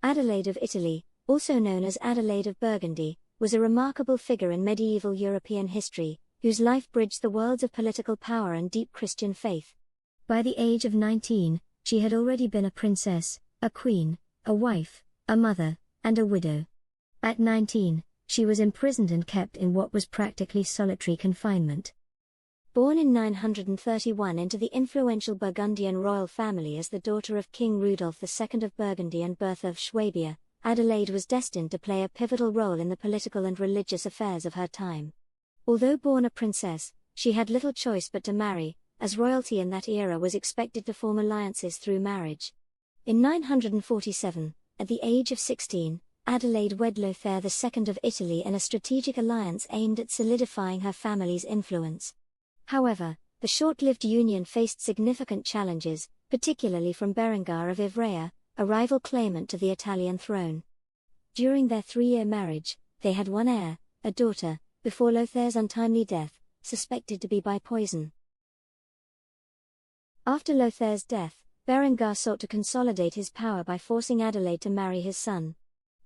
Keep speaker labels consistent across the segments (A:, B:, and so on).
A: Adelaide of Italy, also known as Adelaide of Burgundy, was a remarkable figure in medieval European history, whose life bridged the worlds of political power and deep Christian faith. By the age of 19, she had already been a princess, a queen, a wife, a mother, and a widow. At 19, she was imprisoned and kept in what was practically solitary confinement. Born in 931 into the influential Burgundian royal family as the daughter of King Rudolf II of Burgundy and Bertha of Swabia, Adelaide was destined to play a pivotal role in the political and religious affairs of her time. Although born a princess, she had little choice but to marry, as royalty in that era was expected to form alliances through marriage. In 947, at the age of 16, Adelaide wed Lothair II of Italy in a strategic alliance aimed at solidifying her family's influence. However, the short-lived union faced significant challenges, particularly from Berengar of Ivrea, a rival claimant to the Italian throne. During their 3-year marriage, they had one heir, a daughter, before Lothair's untimely death, suspected to be by poison. After Lothair's death, Berengar sought to consolidate his power by forcing Adelaide to marry his son.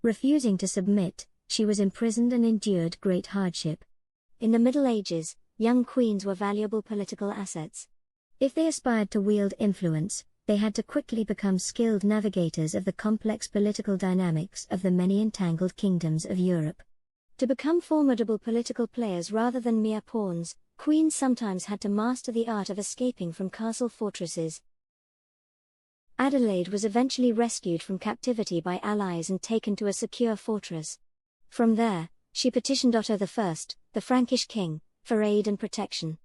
A: Refusing to submit, she was imprisoned and endured great hardship. In the Middle Ages, young queens were valuable political assets. If they aspired to wield influence, they had to quickly become skilled navigators of the complex political dynamics of the many entangled kingdoms of Europe. To become formidable political players rather than mere pawns, queens sometimes had to master the art of escaping from castle fortresses. Adelaide was eventually rescued from captivity by allies and taken to a secure fortress. From there, she petitioned Otto I, the Frankish king, for aid and protection.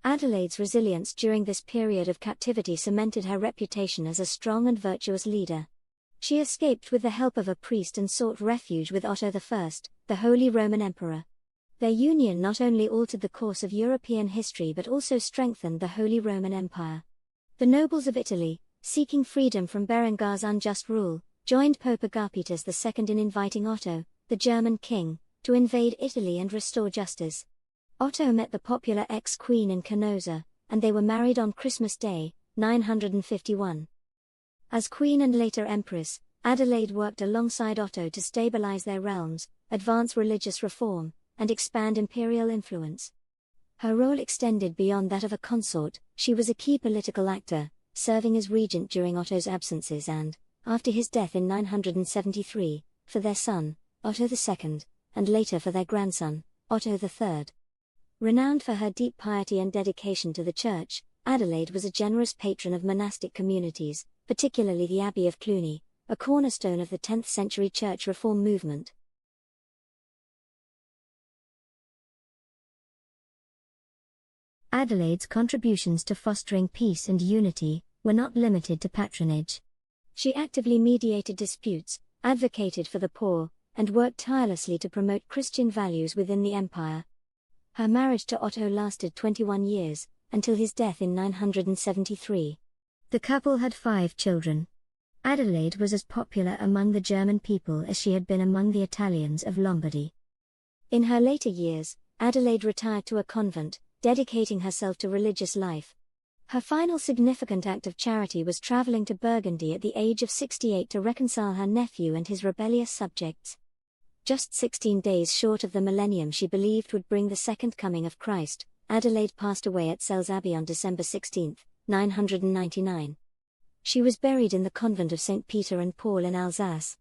A: Adelaide's resilience during this period of captivity cemented her reputation as a strong and virtuous leader. She escaped with the help of a priest and sought refuge with Otto I, the Holy Roman Emperor. Their union not only altered the course of European history but also strengthened the Holy Roman Empire. The nobles of Italy, seeking freedom from Berengar's unjust rule, joined Pope Agapetus II in inviting Otto, the German king, to invade Italy and restore justice. Otto met the popular ex-queen in Canosa, and they were married on Christmas Day, 951. As queen and later empress, Adelaide worked alongside Otto to stabilize their realms, advance religious reform, and expand imperial influence. Her role extended beyond that of a consort. She was a key political actor, serving as regent during Otto's absences and, after his death in 973, for their son, Otto II, and later for their grandson, Otto III. Renowned for her deep piety and dedication to the Church, Adelaide was a generous patron of monastic communities, particularly the Abbey of Cluny, a cornerstone of the 10th century Church reform movement. Adelaide's contributions to fostering peace and unity were not limited to patronage. She actively mediated disputes, advocated for the poor, and worked tirelessly to promote Christian values within the empire. Her marriage to Otto lasted 21 years, until his death in 973. The couple had 5 children. Adelaide was as popular among the German people as she had been among the Italians of Lombardy. In her later years, Adelaide retired to a convent, dedicating herself to religious life. Her final significant act of charity was traveling to Burgundy at the age of 68 to reconcile her nephew and his rebellious subjects. Just 16 days short of the millennium she believed would bring the second coming of Christ, Adelaide passed away at Celles Abbey on December 16, 999. She was buried in the convent of St. Peter and Paul in Alsace.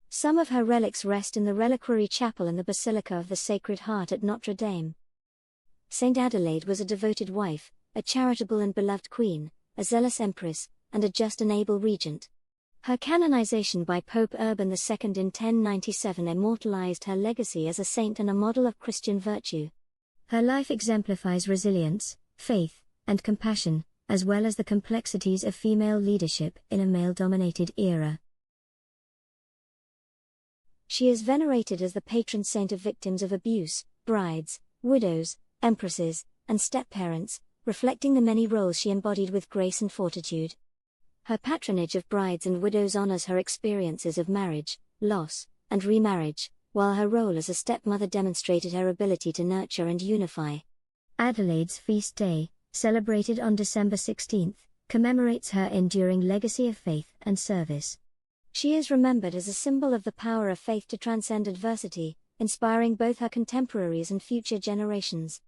A: Some of her relics rest in the reliquary chapel in the Basilica of the Sacred Heart at Notre Dame. Saint Adelaide was a devoted wife, a charitable and beloved queen, a zealous empress, and a just and able regent. Her canonization by Pope Urban II in 1097 immortalized her legacy as a saint and a model of Christian virtue. Her life exemplifies resilience, faith, and compassion, as well as the complexities of female leadership in a male-dominated era. She is venerated as the patron saint of victims of abuse, brides, widows, empresses, and step-parents, reflecting the many roles she embodied with grace and fortitude. Her patronage of brides and widows honors her experiences of marriage, loss, and remarriage, while her role as a stepmother demonstrated her ability to nurture and unify. Adelaide's feast day, celebrated on December 16, commemorates her enduring legacy of faith and service. She is remembered as a symbol of the power of faith to transcend adversity, inspiring both her contemporaries and future generations.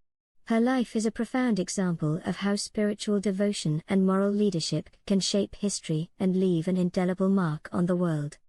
A: Her life is a profound example of how spiritual devotion and moral leadership can shape history and leave an indelible mark on the world.